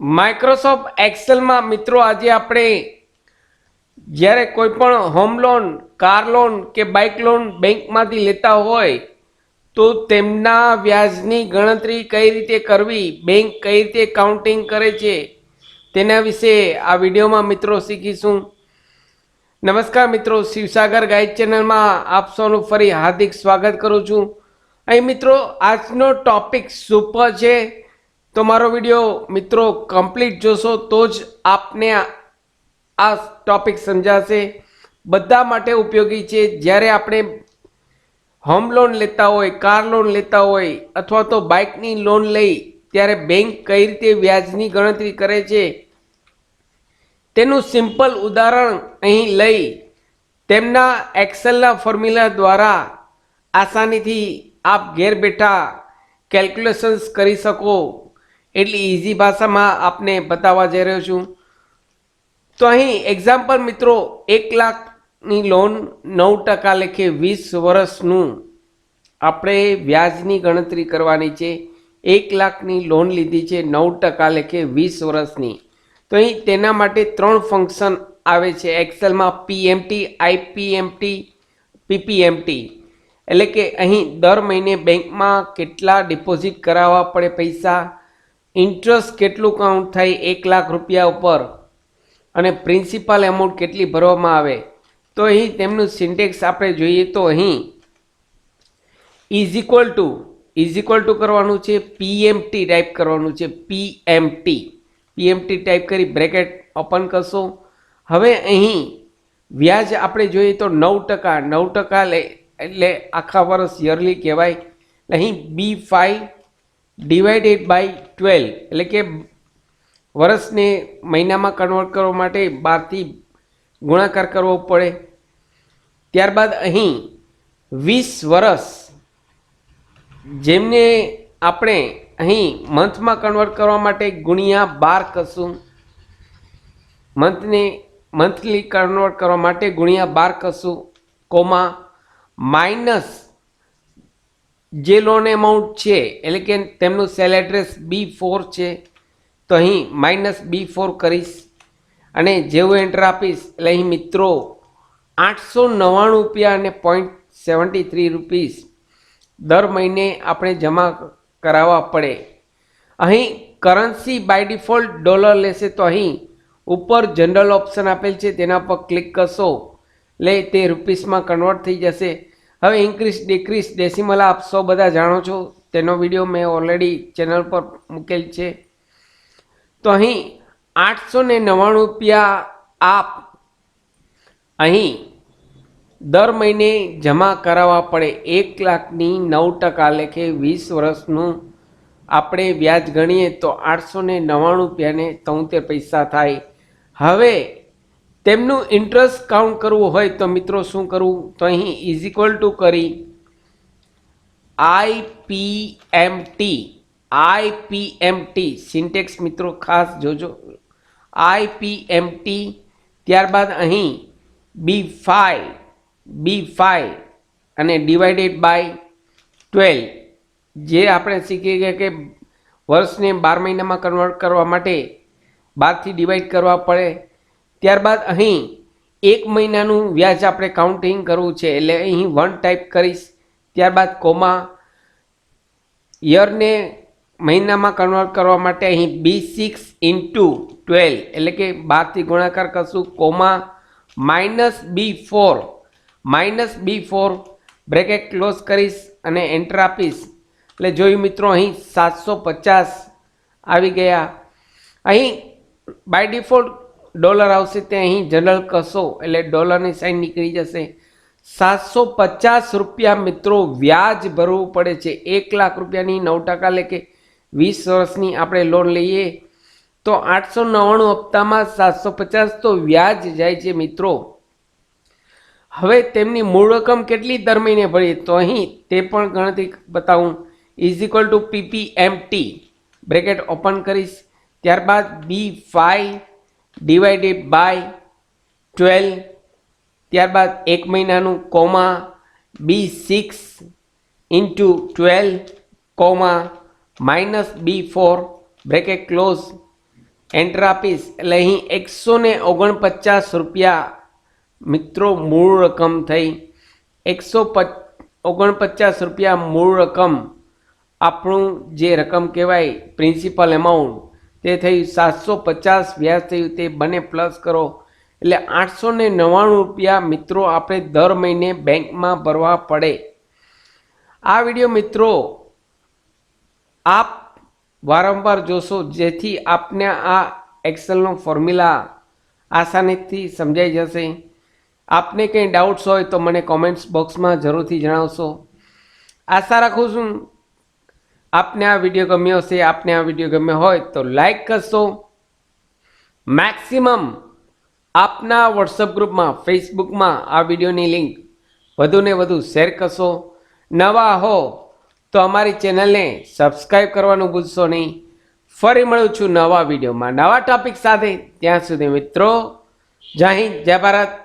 Microsoft એક્સેલમાં મિત્રો આજે આપણે જ્યારે કોઈ પણ હોમ લોન, કાર લોન કે બાઇક લોન બેંકમાંથી લેતા હોય તો તેમના વ્યાજની ગણતરી કઈ રીતે કરવી, બેંક કઈ રીતે કાઉન્ટિંગ કરે છે તેના વિશે આ વિડીયોમાં મિત્રો શીખીશું. નમસ્કાર મિત્રો, શિવસાગર ગાઈડ ચેનલમાં આપ સૌનું ફરી હાર્દિક સ્વાગત કરું છું. અહીં મિત્રો આજનો ટોપિક સુપર છે, તો મારો વિડીયો મિત્રો કમ્પ્લીટ જોશો તો જ આપને આ ટોપિક સમજાશે. બધા માટે ઉપયોગી છે. જ્યારે આપણે હોમ લોન લેતા હોય, કાર લોન લેતા હોય અથવા તો બાઇકની લોન લઈ ત્યારે બેંક કઈ રીતે વ્યાજની ગણતરી કરે છે તેનું સિમ્પલ ઉદાહરણ અહીં લઈ તેમના એક્સેલના ફોર્મ્યુલા દ્વારા આસાનીથી આપ ઘેર બેઠા કેલ્ક્યુલેશન્સ કરી શકો એટલી ઇઝી ભાષામાં આપને બતાવવા જઈ રહ્યો છું. તો અહીં એક્ઝામ્પલ મિત્રો, 1 લાખની લોન 9% લેખે 20 વર્ષનું આપણે વ્યાજની ગણતરી કરવાની છે. 1 લાખની લોન લીધી છે 9% લેખે 20 વર્ષની. તો અહીં તેના માટે 3 ફંક્શન આવે છે એક્સેલમાં: પીએમટી, આઈપીએમટી, પીપીએમટી. એટલે કે અહીં દર મહિને બેંકમાં કેટલા ડિપોઝિટ કરાવવા પડે પૈસા, ઇન્ટરેસ્ટ કેટલું કાઉન્ટ થાય 1 લાખ રૂપિયા ઉપર, અને પ્રિન્સિપલ એમાઉન્ટ કેટલી ભરવામાં આવે. તો અહીં તેમનું સિન્ટેક્સ આપણે જોઈએ તો અહીં ઇઝ ઇક્વલ ટુ કરવાનું છે, પીએમટી ટાઈપ કરવાનું છે, પીએમટી ટાઈપ કરી બ્રેકેટ ઓપન કરશો. હવે અહીં વ્યાજ આપણે જોઈએ તો 9% એટલે આખા વર્ષ યરલી કહેવાય. અહીં B5 ડિવાઇડેડ બાય 12 એટલે કે વર્ષને મહિનામાં કન્વર્ટ કરવા માટે 12થી ગુણાકાર કરવો પડે. ત્યારબાદ અહીં 20 વર્ષ જેમને આપણે અહીં મંથમાં કન્વર્ટ કરવા માટે ગુણ્યા 12 કરશું. મંથલી કન્વર્ટ કરવા માટે ગુણ્યા 12 કરશું, કોમા માઇનસ જે લોન એમાઉન્ટ છે એટલે કે તેમનું સેલ એડ્રેસ B4 છે તો અહીં -B4 કરીશ અને જેવું એન્ટર આપીશ એટલે અહીં મિત્રો 899 રૂપિયા અને 0.73 રૂપીસ દર મહિને આપણે જમા કરાવવા પડે. અહીં કરન્સી બાય ડિફોલ્ટ ડોલર લેશે તો અહીં ઉપર જનરલ ઓપ્શન આપેલ છે તેના પર ક્લિક કરશો એટલે તે રૂપીસમાં કન્વર્ટ થઈ જશે. હવે ઇન્ક્રીઝ ડિક્રીઝ ડેસિમલ આપ સૌ બધા જાણો છો, તેનો વિડીયો મેં ઓલરેડી ચેનલ પર મૂકેલ છે. તો અહીં 899 રૂપિયા આપ અહીં દર મહિને જમા કરાવવા પડે. 1 લાખની 9% લેખે 20 વર્ષનું આપણે વ્યાજ ગણીએ તો 899 રૂપિયાને 73 પૈસા થાય. હવે તેમનું ઇન્ટરેસ્ટ કાઉન્ટ કરવું હોય તો મિત્રો શું કરવું, તો અહીં ઇઝ ઇક્વલ ટુ કરી આઈપીએમટી સિન્ટેક્સ મિત્રો ખાસ જોજો, આઈપીએમટી. ત્યારબાદ અહીં B5 અને ડિવાઇડેડ બાય 12 જે આપણે શીખી ગયા કે વર્ષને 12 મહિનામાં કન્વર્ટ કરવા માટે 12થી ડિવાઈડ કરવા પડે. ત્યારબાદ અહીં 1 મહિનાનું વ્યાજ આપણે કાઉન્ટિંગ કરવું છે એટલે અહીં 1 ટાઈપ કરીશ. ત્યારબાદ કોમા યરને મહિનામાં કન્વર્ટ કરવા માટે અહીં B6 × 12 એટલે કે 12થી ગુણાકાર કરશું, કોમા -B4 બ્રેકેટ ક્લોઝ કરીશ અને એન્ટર આપીશ એટલે જોયું મિત્રો અહીં 750 આવી ગયા. અહીં બાય ડિફોલ્ટ ડોલર આવશે તે અહીં જનરલ કરશો એટલે ડોલરની સાઇન નીકળી જશે. 750 રૂપિયા મિત્રો વ્યાજ ભરવું પડે છે. 1 લાખ રૂપિયાની 9% લેખે 20 વર્ષની આપણે લોન લઈએ તો 899 હપ્તામાં 750 તો વ્યાજ જાય છે મિત્રો. હવે તેમની મૂળ રકમ કેટલી દર મહિને ભરીએ તો અહીં તે પણ ગણતરી બતાવું. Is equal to PPMT bracket open કરીશ. ત્યારબાદ B5 ડિવાઇડેડ બાય 12, ત્યારબાદ 1 મહિનાનું, comma B6 × 12, comma -B4 bracket close. Enter આપીશ એટલે અહીં 149 રૂપિયા મિત્રો મૂળ રકમ થઈ. 149 રૂપિયા મૂળ રકમ આપણું જે રકમ કહેવાય પ્રિન્સિપલ એમાઉન્ટ તે થયું. 750 વ્યાજ થયું, તે બંને પ્લસ કરો એટલે 899 રૂપિયા મિત્રો આપણે દર મહિને બેંકમાં ભરવા પડે. આ વિડીયો મિત્રો આપ વારંવાર જોશો જેથી આપને આ એક્સેલનો ફોર્મ્યુલા આસાનીથી સમજાઈ જશે. આપને કંઈ ડાઉટ્સ હોય તો મને કોમેન્ટ્સ બોક્સમાં જરૂરથી જણાવશો. આશા રાખું છું આપને આ વિડીયો ગમ્યો હશે. આપને આ વિડીયો ગમ્યો હોય તો લાઈક કરશો. મેક્સિમમ આપના વોટ્સઅપ ગ્રુપમાં, ફેસબુકમાં આ વિડીયોની લિંક વધુને વધુ શેર કરશો. નવા હો તો અમારી ચેનલને સબસ્ક્રાઈબ કરવાનું ભૂલશો નહીં. ફરી મળું છું નવા વિડીયોમાં નવા ટોપિક સાથે. ત્યાં સુધી મિત્રો જય હિન્દ, જય ભારત.